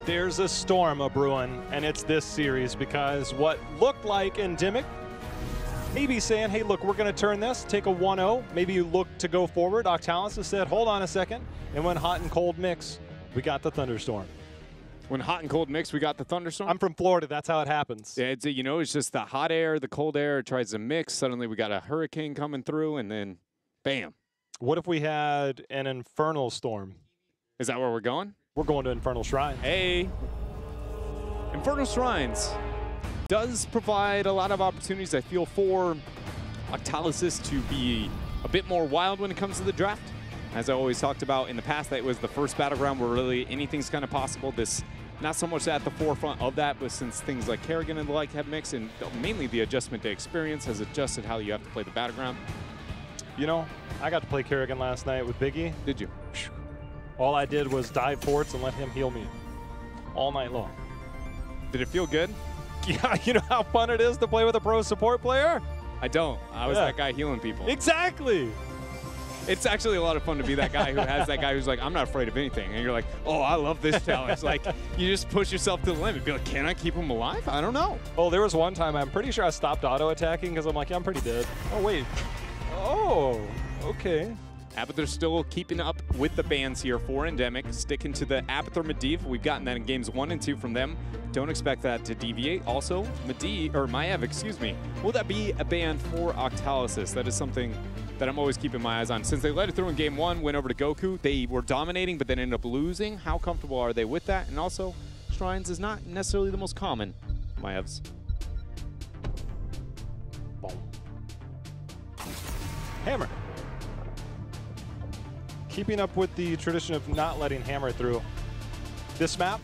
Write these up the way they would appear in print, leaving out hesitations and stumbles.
There's a storm a-brewing, and it's this series, because what looked like Endemic maybe saying, hey, look, we're going to turn this, take a 1-0. Maybe you look to go forward. Octalysis said, hold on a second. And when hot and cold mix, we got the thunderstorm. When hot and cold mix, we got the thunderstorm? I'm from Florida. That's how it happens. Yeah, it's, you know, it's just the hot air, the cold air tries to mix. Suddenly we got a hurricane coming through, and then bam. What if we had an infernal storm? Is that where we're going? We're going to Infernal Shrine. Hey. Infernal Shrines does provide a lot of opportunities, I feel, for Octalysis to be a bit more wild when it comes to the draft. As I always talked about in the past, that was the first battleground where really anything's kind of possible. This, not so much at the forefront of that, but since things like Kerrigan and the like have mixed, and mainly the adjustment to experience has adjusted how you have to play the battleground. You know, I got to play Kerrigan last night with Biggie. Did you? All I did was dive forts and let him heal me all night long. Did it feel good? Yeah, you know how fun it is to play with a pro support player? I don't. I was that guy healing people. Exactly. It's actually a lot of fun to be that guy who has that guy who's like, I'm not afraid of anything. And you're like, oh, I love this challenge. Like, you just push yourself to the limit. Be like, can I keep him alive? I don't know. Oh, there was one time I'm pretty sure I stopped auto-attacking because I'm like, yeah, I'm pretty dead. Oh, wait. Oh, okay. Abathur's still keeping up with the bans here for Endemic, sticking to the Abathur Medivh. We've gotten that in games 1 and 2 from them. Don't expect that to deviate. Also, Maiev, excuse me. Will that be a ban for Octalysis? That is something that I'm always keeping my eyes on. Since they let it through in game 1, went over to Goku, they were dominating, but then ended up losing. How comfortable are they with that? And also, Shrines is not necessarily the most common Maievs. Boom. Hammer. Keeping up with the tradition of not letting Hammer through. This map,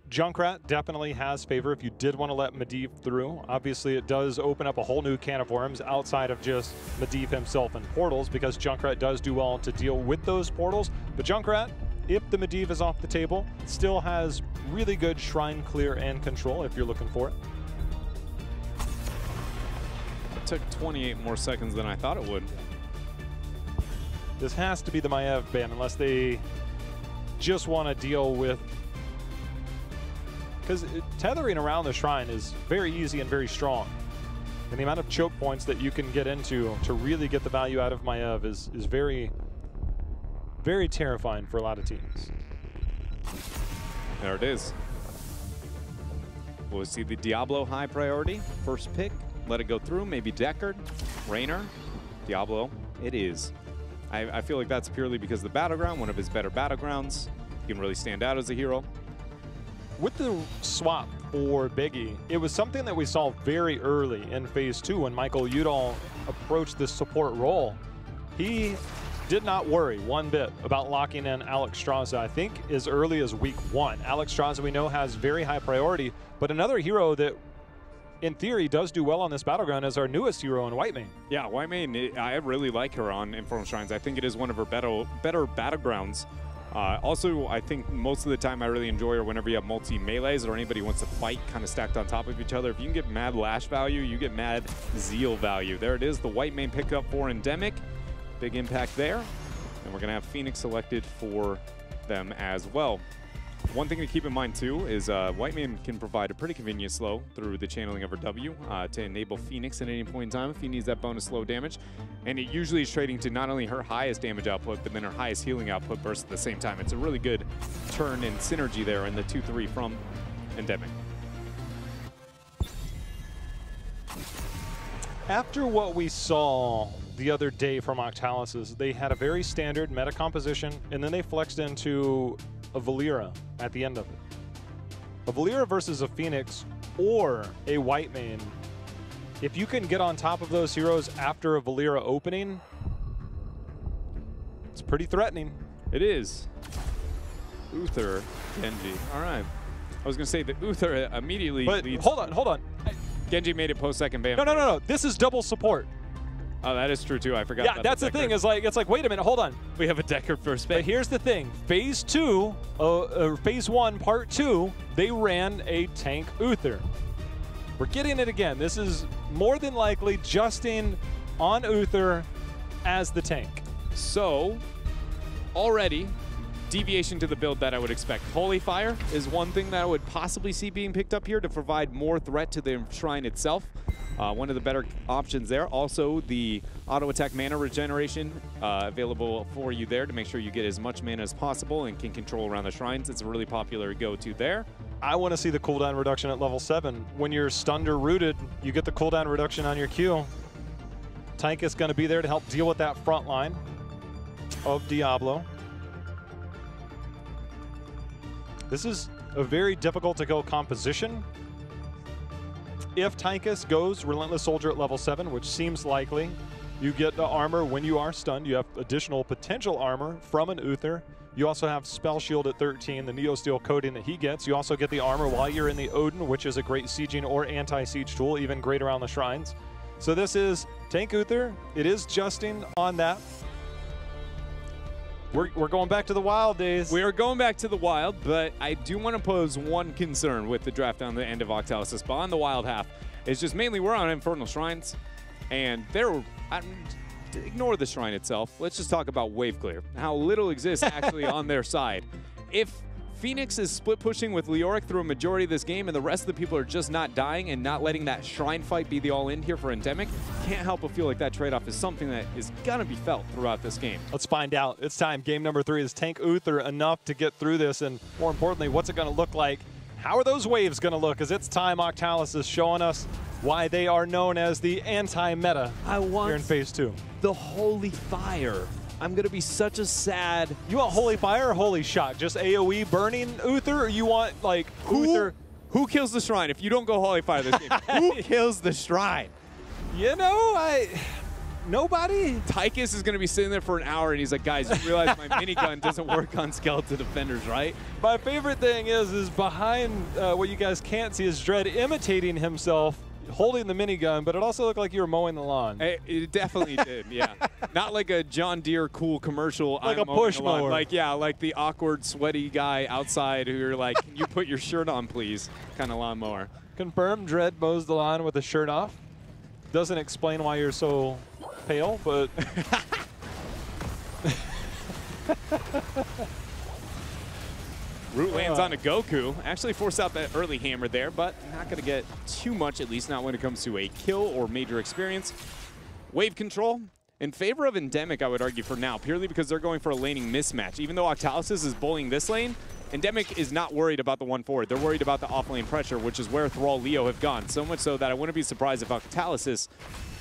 Junkrat definitely has favor if you did want to let Medivh through. Obviously, it does open up a whole new can of worms outside of just Medivh himself and portals, because Junkrat does do well to deal with those portals. But Junkrat, if the Medivh is off the table, still has really good shrine clear and control if you're looking for it. It took 28 more seconds than I thought it would. This has to be the Maiev ban unless they just want to deal with... Because tethering around the shrine is very easy and very strong. And the amount of choke points that you can get into to really get the value out of Maiev is very, very terrifying for a lot of teams. There it is. We'll see the Diablo high priority. First pick, let it go through. Maybe Deckard, Raynor, Diablo. It is. I feel like that's purely because the battleground, one of his better battlegrounds. He can really stand out as a hero. With the swap for Biggie, it was something that we saw very early in Phase 2 when Michael Udall approached this support role. He did not worry one bit about locking in Alex Straza, I think, as early as week 1. Alex Straza, we know, has very high priority, but another hero that in theory does do well on this battleground is our newest hero in Whitemane. Yeah, Whitemane, I really like her on Infernal Shrines. I think it is one of her better battlegrounds. Also, I think most of the time I really enjoy her whenever you have multi-melees or anybody wants to fight kind of stacked on top of each other. If you can get mad lash value, you get mad zeal value. There it is, the Whitemane pickup for Endemic. Big impact there. And we're going to have Phoenix selected for them as well. One thing to keep in mind, too, is Whitemane can provide a pretty convenient slow through the channeling of her W to enable Phoenix at any point in time if he needs that bonus slow damage. And it usually is trading to not only her highest damage output, but then her highest healing output burst at the same time. It's a really good turn and synergy there in the 2-3 from Endemic. After what we saw the other day from Octalysis, they had a very standard meta composition, and then they flexed into a Valera at the end of it. A Valera versus a Phoenix or a Whitemane. If you can get on top of those heroes after a Valera opening, it's pretty threatening. It is. Uther, Genji. All right. I was going to say that Uther immediately leads. Hold on. Genji made it post-second ban. No. This is double support. Oh, that is true, too. I forgot about that's the thing. It's like, wait a minute, hold on. We have a Deckard first pick. But here's the thing. Phase 2, Phase 1, Part 2, they ran a tank Uther. We're getting it again. This is more than likely Justin on Uther as the tank. So, already, deviation to the build that I would expect. Holy Fire is one thing that I would possibly see being picked up here to provide more threat to the shrine itself. One of the better options there. Also, the auto attack mana regeneration available for you there to make sure you get as much mana as possible and can control around the shrines. It's a really popular go-to there. I want to see the cooldown reduction at level 7. When you're stunned or rooted, you get the cooldown reduction on your Q. Tank is going to be there to help deal with that front line of Diablo. This is a very difficult to go composition. If Tychus goes Relentless Soldier at level 7, which seems likely, you get the armor when you are stunned. You have additional potential armor from an Uther. You also have Spell Shield at 13, the Neo Steel coating that he gets. You also get the armor while you're in the Odin, which is a great sieging or anti-siege tool, even great around the shrines. So this is Tank Uther. It is justing on that. We're going back to the wild days. We are going back to the wild, but I do want to pose one concern with the draft on the end of Octalysis. But on the wild half, it's just mainly we're on Infernal Shrines, and ignore the shrine itself. Let's just talk about wave clear. How little exists actually on their side. If Phoenix is split pushing with Leoric through a majority of this game and the rest of the people are just not dying and not letting that shrine fight be the all-in here for Endemic, can't help but feel like that trade-off is something that is going to be felt throughout this game. Let's find out. It's time. Game number 3 is Tank Uther enough to get through this, and more importantly, what's it going to look like? How are those waves going to look? Because it's time. Octalysis is showing us why they are known as the anti-meta here in Phase 2. The Holy Fire. I'm going to be such a sad... You want Holy Fire or Holy Shock? Just AoE burning Uther, or you want, like, Uther? Who kills the shrine if you don't go Holy Fire this game? Who kills the shrine? You know, nobody. Tychus is going to be sitting there for an hour, and he's like, guys, you realize my minigun doesn't work on skeleton defenders, right? My favorite thing is behind what you guys can't see is Dread imitating himself, holding the minigun, but it also looked like you were mowing the lawn. It definitely did, yeah. Not like a John Deere cool commercial. Like a push mower. Like, yeah, like the awkward, sweaty guy outside who you're like, can you put your shirt on, please? Kind of lawnmower. Confirmed, Dread mows the lawn with a shirt off. Doesn't explain why you're so pale, but... Root lands on a Goku. Actually forced out that early hammer there, but not going to get too much, at least not when it comes to a kill or major experience. Wave control in favor of Endemic, I would argue, for now, purely because they're going for a laning mismatch. Even though Octalysis is bullying this lane, Endemic is not worried about the one forward. They're worried about the off-lane pressure, which is where Thrall Leo have gone. So much so that I wouldn't be surprised if Octalysis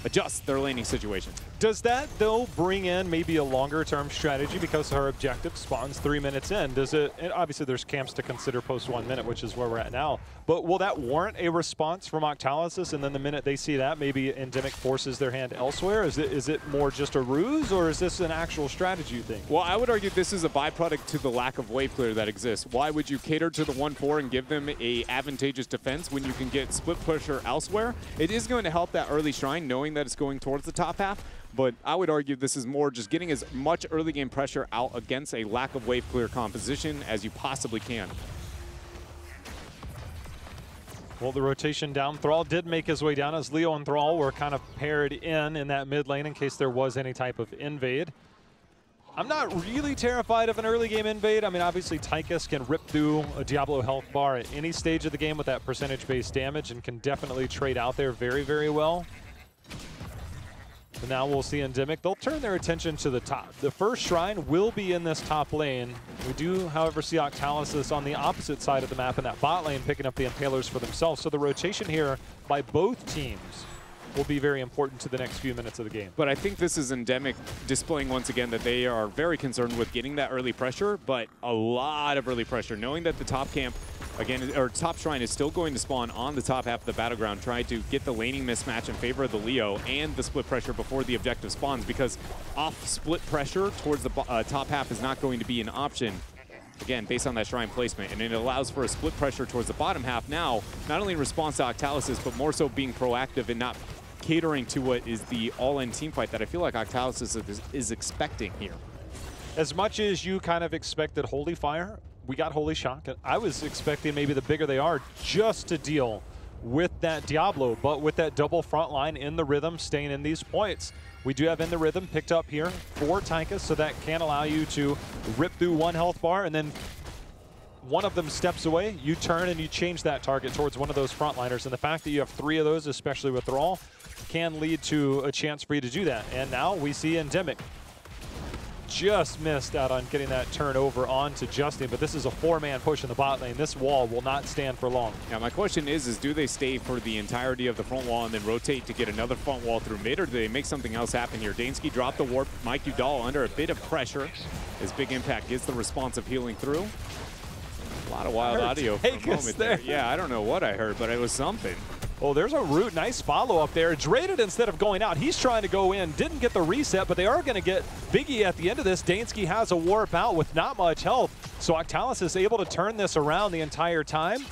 adjusts their laning situation. Does that, though, bring in maybe a longer-term strategy because her objective spawns 3 minutes in? Does it, and obviously there's camps to consider post 1 minute, which is where we're at now, but will that warrant a response from Octalysis, and then the minute they see that, maybe Endemic forces their hand elsewhere? Is it more just a ruse, or is this an actual strategy, you think? Well, I would argue this is a byproduct to the lack of wave clear that exists. Why would you cater to the 1-4 and give them a advantageous defense when you can get split pusher elsewhere? It is going to help that early shrine, knowing that it's going towards the top half, but I would argue this is more just getting as much early game pressure out against a lack of wave clear composition as you possibly can. Well, the rotation down. Thrall did make his way down as Leo and Thrall were kind of paired in that mid lane in case there was any type of invade. I'm not really terrified of an early game invade. I mean, obviously Tychus can rip through a Diablo health bar at any stage of the game with that percentage-based damage and can definitely trade out there very, very well. So now we'll see Endemic. They'll turn their attention to the top. The first shrine will be in this top lane. We do, however, see Octalysis on the opposite side of the map in that bot lane picking up the Impalers for themselves. So the rotation here by both teams will be very important to the next few minutes of the game. But I think this is Endemic displaying once again that they are very concerned with getting that early pressure, but a lot of early pressure, knowing that the top camp, again, or top shrine is still going to spawn on the top half of the battleground, trying to get the laning mismatch in favor of the Leo and the split pressure before the objective spawns, because off split pressure towards the top half is not going to be an option, again, based on that shrine placement, and it allows for a split pressure towards the bottom half now, not only in response to Octalysis, but more so being proactive and not catering to what is the all-in team fight that I feel like Octalysis is expecting here. As much as you kind of expected Holy Fire, we got Holy Shock. I was expecting maybe the bigger they are just to deal with that Diablo, but with that double front line in the rhythm, staying in these points. We do have in the rhythm picked up here for Tychus, so that can allow you to rip through one health bar, and then one of them steps away, you turn and you change that target towards one of those frontliners. And the fact that you have 3 of those, especially with Thrall, can lead to a chance for you to do that. And now we see Endemic just missed out on getting that turn over onto Justin, but this is a 4-man push in the bot lane. This wall will not stand for long. Now my question is do they stay for the entirety of the front wall and then rotate to get another front wall through mid, or do they make something else happen here? Dansky dropped the warp, Mike Udall under a bit of pressure as Big Impact gets the response of healing through. A lot of wild audio for a moment there. Yeah, I don't know what I heard, but it was something. Oh, there's a root. Nice follow up there. Draded, instead of going out, he's trying to go in. Didn't get the reset, but they are going to get Biggie at the end of this. Dansky has a warp out with not much health. So Octalysis is able to turn this around the entire time.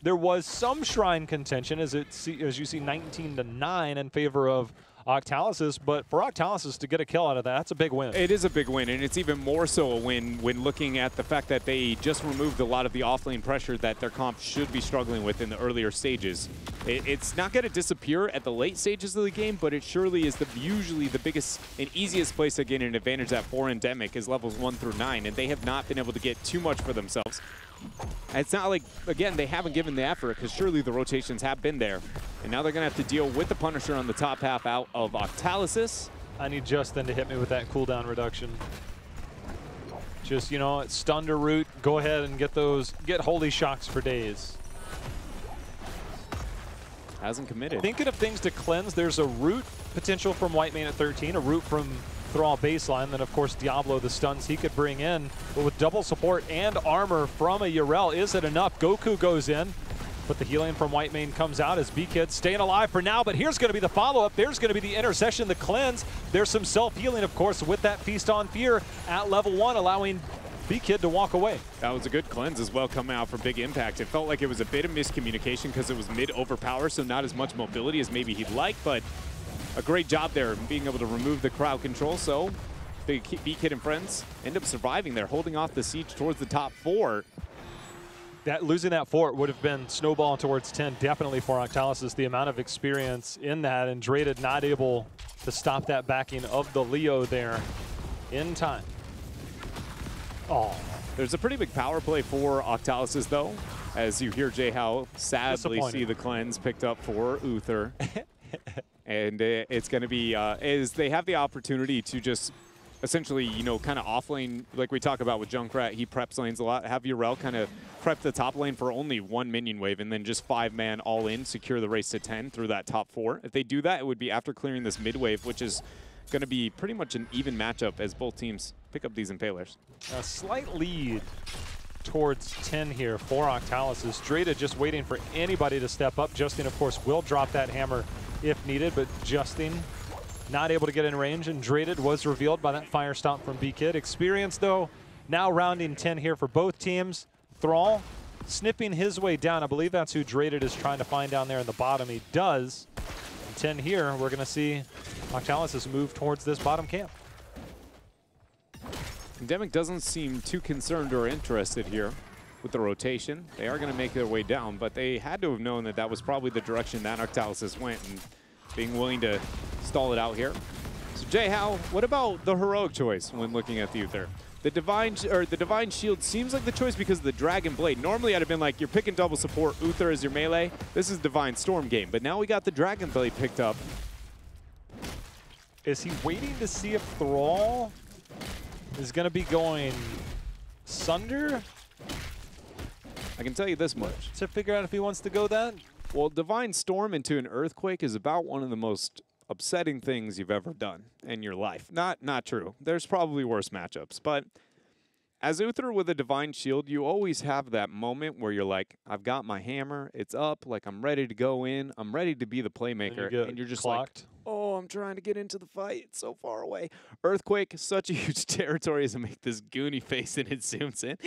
There was some Shrine contention as you see 19-9 in favor of Octalysis, but for Octalysis to get a kill out of that, that's a big win. It is a big win, and it's even more so a win when looking at the fact that they just removed a lot of the offlane pressure that their comp should be struggling with in the earlier stages. It's not going to disappear at the late stages of the game, but it surely is usually the biggest and easiest place to gain an advantage at for Endemic is levels 1 through 9, and they have not been able to get too much for themselves. It's not like, again, they haven't given the effort because surely the rotations have been there. And now they're going to have to deal with the Punisher on the top half out of Octalysis. I need Justin to hit me with that cooldown reduction. Just, you know, stun to root, go ahead and get holy shocks for days. Hasn't committed. Thinking of things to cleanse, there's a root potential from Whitemane at 13, a root from Thrall baseline, then of course Diablo, the stuns he could bring in. But with double support and armor from a Yrel, is it enough? Goku goes in, but the healing from Whitemane comes out as B-Kid staying alive for now, but here's going to be the follow-up. There's going to be the intercession, the cleanse. There's some self-healing, of course, with that Feast on Fear at level 1, allowing B-Kid to walk away. That was a good cleanse as well coming out for Big Impact. It felt like it was a bit of miscommunication because it was mid-overpower, so not as much mobility as maybe he'd like, but a great job there being able to remove the crowd control. So Big B-Kid and friends end up surviving there, holding off the siege towards the top 4. Losing that fort would have been snowball towards 10, definitely for Octalysis. The amount of experience in that, and Draded not able to stop that backing of the Leo there in time. Oh, there's a pretty big power play for Octalysis though, as you hear Jay Howe sadly see the cleanse picked up for Uther. And it's going to be, is they have the opportunity to just essentially, you know, kind of offlane, like we talk about with Junkrat, he preps lanes a lot. Have Yrel kind of prep the top lane for only 1 minion wave and then just 5-man all in, secure the race to 10 through that top 4. If they do that, it would be after clearing this mid wave, which is going to be pretty much an even matchup as both teams pick up these Impalers. A slight lead towards 10 here for Octalysis. Draded just waiting for anybody to step up. Justin, of course, will drop that hammer if needed, but Justin not able to get in range, and Draded was revealed by that fire stomp from B-Kid. Experience, though, now rounding 10 here for both teams. Thrall snipping his way down. I believe that's who Draded is trying to find down there in the bottom. He does. And 10 here, we're going to see Octalysis move towards this bottom camp. Endemic doesn't seem too concerned or interested here with the rotation. They are going to make their way down, but they had to have known that that was probably the direction that Octalysis went, and being willing to stall it out here. So Jay Howe, what about the heroic choice when looking at the Uther? The Divine Shield seems like the choice because of the Dragon Blade. Normally I'd have been like, you're picking double support, Uther is your melee. This is Divine Storm game, but now we got the Dragon Blade picked up. Is he waiting to see if Thrall is going to be going Sunder? I can tell you this much. To figure out if he wants to go that? Well, Divine Storm into an Earthquake is about one of the most upsetting things you've ever done in your life. Not true. There's probably worse matchups, but as Uther with a Divine Shield, you always have that moment where you're like, I've got my hammer, it's up, like I'm ready to go in, I'm ready to be the playmaker, and you're just clocked. Like, oh, I'm trying to get into the fight, it's so far away. Earthquake, such a huge territory as I make this goony face and it zooms in.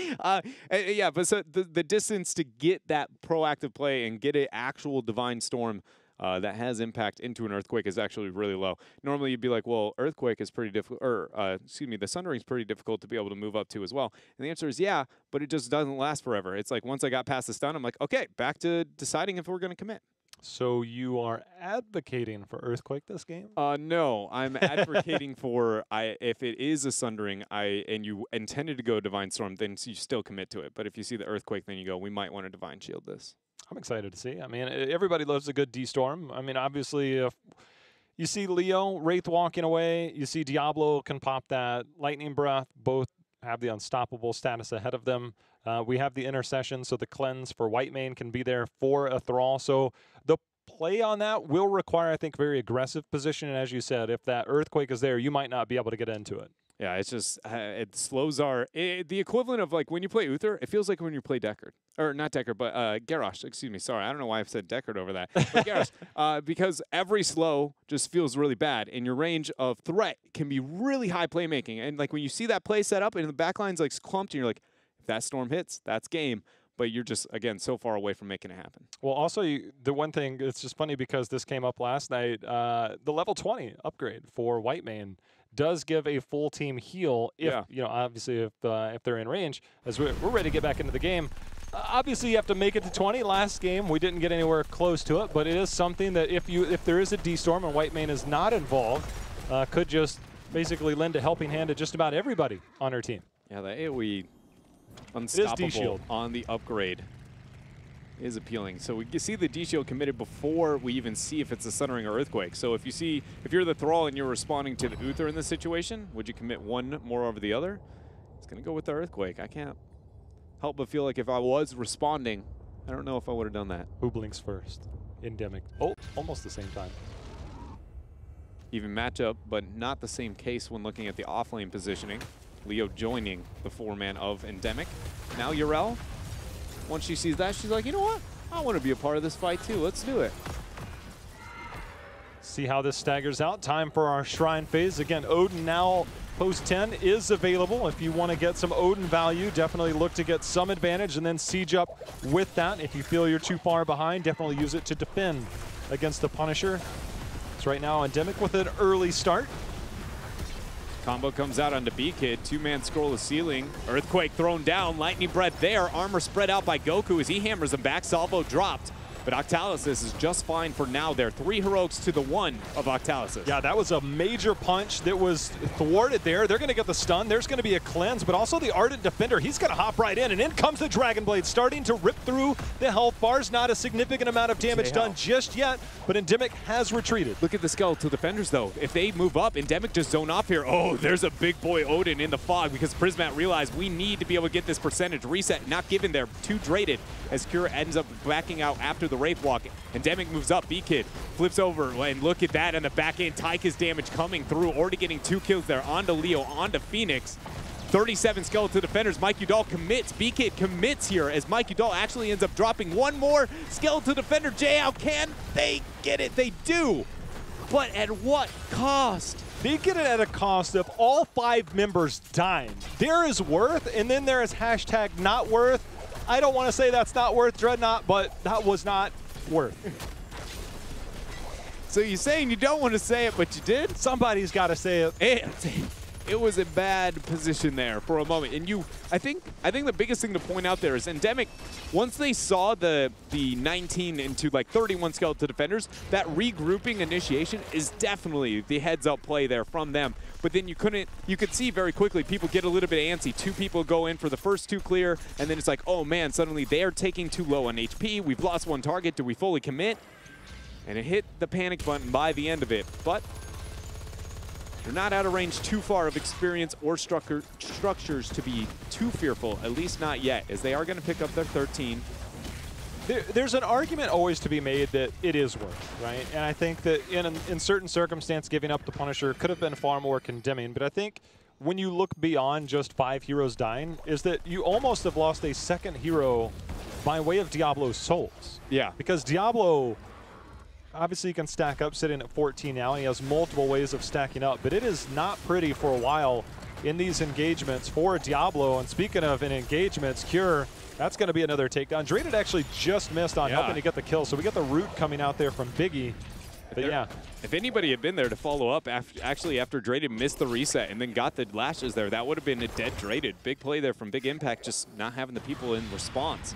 Yeah, but so the distance to get that proactive play and get an actual Divine Storm that has impact into an Earthquake is actually really low. Normally you'd be like, well, Earthquake is pretty difficult, or excuse me, the Sundering is pretty difficult to be able to move up to as well. And the answer is yeah, but it just doesn't last forever. It's like once I got past the stun, I'm like, okay, back to deciding if we're going to commit. So you are advocating for Earthquake this game? No, I'm advocating for if it is a Sundering and you intended to go Divine Storm, then you still commit to it. But if you see the Earthquake, then you go, we might want to Divine Shield this. I'm excited to see. I mean, everybody loves a good D-Storm. I mean, obviously, if you see Leo, Wraith walking away, you see Diablo can pop that. Lightning Breath, both have the unstoppable status ahead of them. We have the Intercession, so the cleanse for Whitemane can be there for a Thrall. So the play on that will require, I think, very aggressive position. And as you said, if that Earthquake is there, you might not be able to get into it. Yeah, it's just, it slows the equivalent of like when you play Uther, it feels like when you play Deckard. Or not Deckard, but Garrosh, excuse me, sorry. I don't know why I've said Deckard over that. But Garrosh, because every slow just feels really bad, and your range of threat can be really high playmaking. And like when you see that play set up and the backline's like clumped, and you're like, if that storm hits, that's game. But you're just, again, so far away from making it happen. Well, also, the one thing, it's just funny because this came up last night, the level 20 upgrade for Whitemane does give a full team heal if, you know, obviously if they're in range, as we're ready to get back into the game. Obviously, you have to make it to 20. Last game, we didn't get anywhere close to it, but it is something that if there is a D-Storm and Whitemane is not involved, could just basically lend a helping hand to just about everybody on our team. Yeah, the AoE unstoppable on the upgrade is appealing. So we can see the D-Shield committed before we even see if it's a Sundering or Earthquake. So if you're the Thrall and you're responding to the Uther in this situation, would you commit one more over the other? It's going to go with the Earthquake. I can't help but feel like if I was responding, I don't know if I would have done that. Who blinks first? Endemic. Oh, almost the same time. Even matchup, but not the same case when looking at the offlane positioning. Leo joining the 4-man of Endemic. Now Yrel, once she sees that, she's like, you know what? I want to be a part of this fight too. Let's do it. See how this staggers out. Time for our Shrine phase. Again, Odin now post 10 is available. If you want to get some Odin value, definitely look to get some advantage and then siege up with that. If you feel you're too far behind, definitely use it to defend against the Punisher. So right now, Endemic with an early start. Combo comes out onto B-Kid. 2-man scroll the ceiling. Earthquake thrown down. Lightning Breath there. Armor spread out by Goku as he hammers him back. Salvo dropped. But Octalysis is just fine for now there. 3 heroics to the 1 of Octalysis. Yeah, that was a major punch that was thwarted there. They're going to get the stun. There's going to be a cleanse, but also the Ardent Defender. He's going to hop right in, and in comes the Dragon Blade, starting to rip through the health bars. Not a significant amount of damage done just yet, but Endemic has retreated. Look at the Skeletal Defenders, though. If they move up, Endemic just zone off here. Oh, there's a big boy Odin in the fog because Prismat realized we need to be able to get this percentage reset. Not given there. Too traded as Kira ends up backing out after the Wraith Walk. Endemic moves up. B-Kid flips over, and look at that on the back end. Tyka's damage coming through. Already getting 2 kills there. Onto Leo, onto Phoenix. 37 Skeletal Defenders. Mike Udall commits. B-Kid commits here as Mike Udall actually ends up dropping one more Skeletal Defender. J-Out, can they get it? They do. But at what cost? They get it at a cost of all 5 members dying. There is worth, and then there is hashtag not worth. I don't want to say that's not worth, Dreadnought, but that was not worth. So you're saying you don't want to say it, but you did? Somebody's got to say it. It was a bad position there for a moment. And I think the biggest thing to point out there is Endemic, once they saw the 19 into like 31 Skeletal Defenders, that regrouping initiation is definitely the heads-up play there from them. But then you could see very quickly people get a little bit antsy. 2 people go in for the first 2 clear, and then it's like, oh man, suddenly they're taking too low on HP. We've lost 1 target. Do we fully commit? And it hit the panic button by the end of it. But you're not out of range too far of experience or structures to be too fearful, at least not yet, as they are going to pick up their 13. There's an argument always to be made that it is worth, right? And I think that in certain circumstances, giving up the Punisher could have been far more condemning. But I think when you look beyond just 5 heroes dying, is that you almost have lost a second hero by way of Diablo's souls. Yeah. Because Diablo, obviously, he can stack up sitting at 14 now. He has multiple ways of stacking up, but it is not pretty for a while in these engagements for Diablo. And speaking of in engagements, Cure, that's going to be another takedown. Dreaded actually just missed on helping to get the kill, so we got the root coming out there from Biggie. But yeah. If anybody had been there to follow up after Dreaded missed the reset and then got the lashes there, that would have been a dead Dreaded. Big play there from Big Impact, just not having the people in response.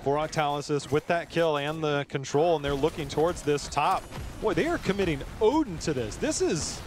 for Octalysis with that kill and the control, and they're looking towards this top. Boy, they are committing Odin to this. This is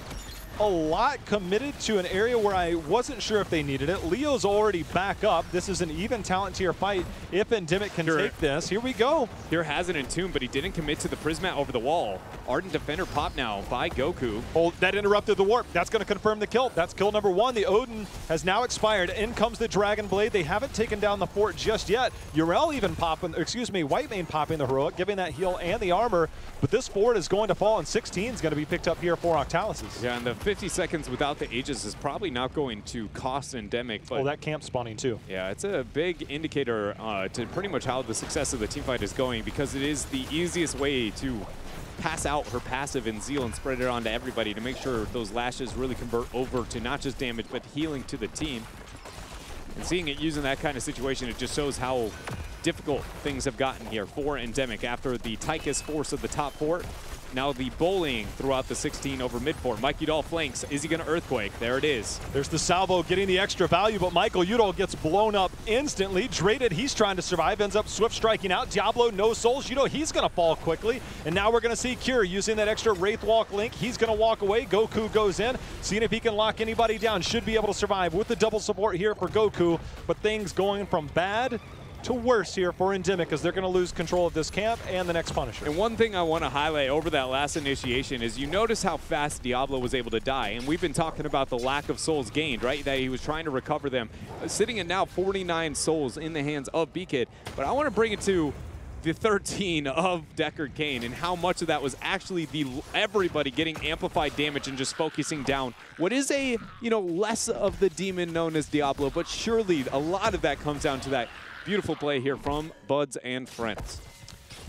a lot committed to an area where I wasn't sure if they needed it. Leo's already back up. This is an even talent tier fight. If Endemic can take this, here we go. Here has an Entomb, but he didn't commit to the Prismat over the wall. Ardent Defender pop now by Goku. Oh, that interrupted the warp. That's going to confirm the kill. That's kill number 1. The Odin has now expired. In comes the Dragon Blade. They haven't taken down the fort just yet. Yrel even popping, excuse me, Whitemane popping the heroic, giving that heal and the armor. But this fort is going to fall, and 16 is going to be picked up here for Octalysis. Yeah, and the 50 seconds without the Aegis is probably not going to cost Endemic. But that camp spawning too. Yeah, it's a big indicator to pretty much how the success of the teamfight is going, because it is the easiest way to pass out her passive in Zeal and spread it on to everybody to make sure those lashes really convert over to not just damage, but healing to the team. And seeing it used in that kind of situation, it just shows how difficult things have gotten here for Endemic after the Tychus force of the top fort. Now the bullying throughout the 16 over mid fort. Mike Udall flanks. Is he going to Earthquake? There it is. There's the salvo getting the extra value, but Michael Udall gets blown up instantly. Draded, he's trying to survive, ends up swift striking out. Diablo, no souls. Udall, he's going to fall quickly. And now we're going to see Cure using that extra Wraith Walk link. He's going to walk away. Goku goes in, seeing if he can lock anybody down. Should be able to survive with the double support here for Goku. But things going from bad to worse here for Endemic, as they're going to lose control of this camp and the next Punisher. And one thing I want to highlight over that last initiation is you notice how fast Diablo was able to die. And we've been talking about the lack of souls gained, right? That he was trying to recover them. Sitting at now 49 souls in the hands of B-Kid. But I want to bring it to the 13 of Deckard Cain and how much of that was actually everybody getting amplified damage and just focusing down what is a, less of the demon known as Diablo, but surely a lot of that comes down to that beautiful play here from Buds and friends.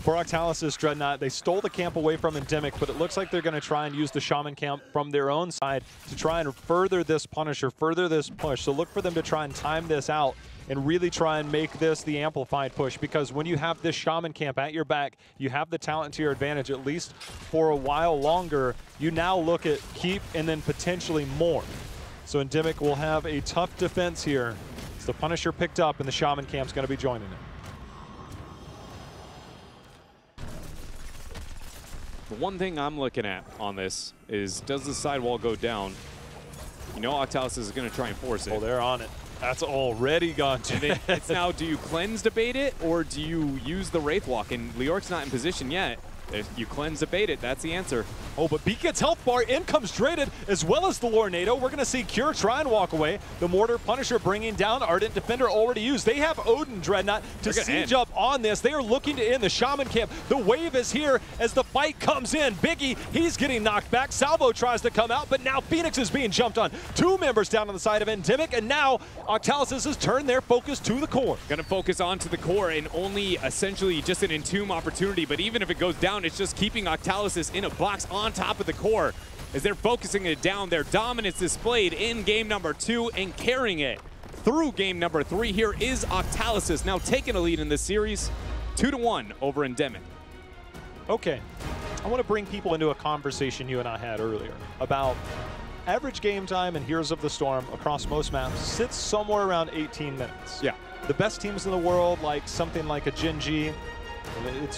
For Octalysis Dreadnought, they stole the camp away from Endemic, but it looks like they're going to try and use the Shaman camp from their own side to try and further this Punisher, further this push. So look for them to try and time this out and really try and make this the amplified push, because when you have this Shaman camp at your back, you have the talent to your advantage, at least for a while longer. You now look at keep and then potentially more. So Endemic will have a tough defense here. The Punisher picked up, and the Shaman camp's going to be joining it. The one thing I'm looking at on this is, does the sidewall go down? Octalysis is going to try and force it. Oh, they're on it. That's already gone to It's now, do you cleanse to bait it, or do you use the Wraith Walk? And Leoric's not in position yet. If you cleanse to bait it, that's the answer. Oh, but Beak gets health bar. In comes Draded, as well as the Lornado. We're going to see Cure try and walk away. The Mortar Punisher bringing down Ardent Defender already used. They have Odin Dreadnought to siege up on this. They are looking to end the Shaman camp. The wave is here as the fight comes in. Biggie, he's getting knocked back. Salvo tries to come out, but now Phoenix is being jumped on. 2 members down on the side of Endemic, and now Octalysis has turned their focus to the core. Going to focus on to the core, and only essentially just an Entomb opportunity, but even if it goes down, it's just keeping Octalysis in a box on top of the core as they're focusing it down. Their dominance displayed in game number 2 and carrying it through game number 3. Here is Octalysis now taking a lead in this series, 2-1 over Endemic. Okay, I want to bring people into a conversation you and I had earlier about average game time in Heroes of the Storm across most maps sits somewhere around 18 minutes. Yeah. The best teams in the world, like something like a Gen G,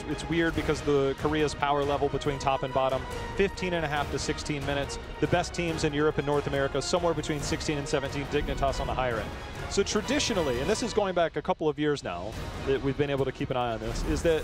it's weird because the Korea's power level between top and bottom, 15.5 to 16 minutes. The best teams in Europe and North America, somewhere between 16 and 17, Dignitas on the higher end. So traditionally, and this is going back a couple of years now that we've been able to keep an eye on this, is that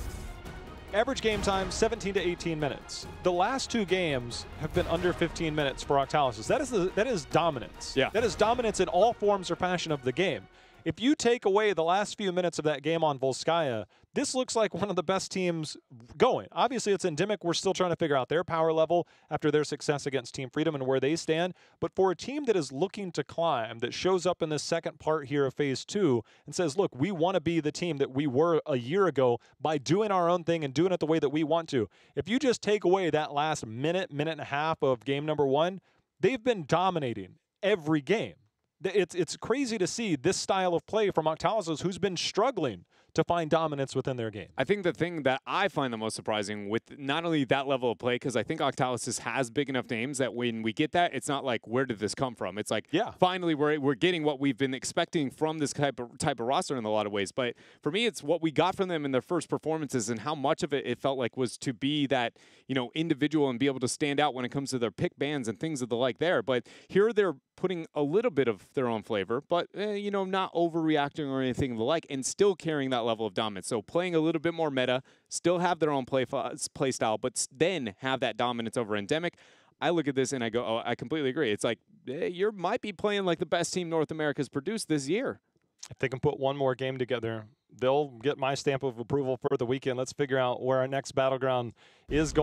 average game time, 17 to 18 minutes. The last 2 games have been under 15 minutes for Octalysis. That is dominance. Yeah. That is dominance in all forms or fashion of the game. If you take away the last few minutes of that game on Volskaya, this looks like one of the best teams going. Obviously, it's Endemic. We're still trying to figure out their power level after their success against Team Freedom and where they stand. But for a team that is looking to climb, that shows up in this second part here of Phase 2 and says, look, we want to be the team that we were a year ago by doing our own thing and doing it the way that we want to. If you just take away that last minute and a half of game number 1, they've been dominating every game. It's crazy to see this style of play from Octalysis, who's been struggling to find dominance within their game. I think the thing that I find the most surprising with not only that level of play, because I think Octalysis has big enough names that when we get that, it's not like, where did this come from? It's like, finally, we're getting what we've been expecting from this type of roster in a lot of ways. But for me, it's what we got from them in their first performances and how much of it felt like was to be that, you know, individual and be able to stand out when it comes to their pick bands and things of the like there. But here they're putting a little bit of their own flavor, but, you know, not overreacting or anything of the like, and still carrying that level of dominance. So playing a little bit more meta, still have their own play style, but then have that dominance over Endemic. I look at this and I go, oh, I completely agree. It's like, you might be playing like the best team North America's produced this year. If they can put one more game together, they'll get my stamp of approval for the weekend. Let's figure out where our next Battleground is going.